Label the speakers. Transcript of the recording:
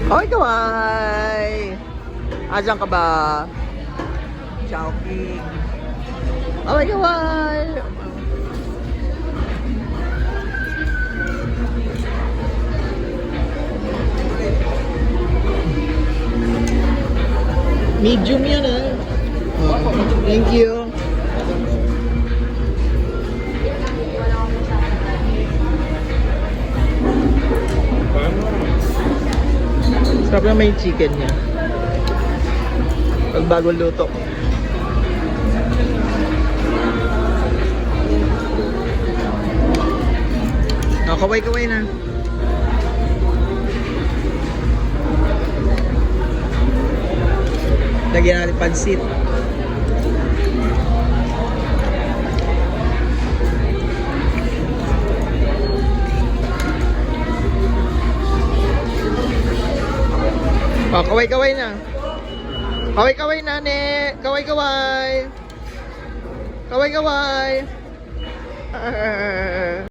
Speaker 1: Hoy, kaway! Asan ka ba? Chowking. Hoy, kaway! Medium yan ah. Oh, thank you. Sarap na may chicken niya. Pag bagong luto. Oh, kaway-kaway na. Lagyan natin pansit. Oh, kaway-kaway na. Kaway-kaway na, ne. Kaway-kaway. Kaway-kaway.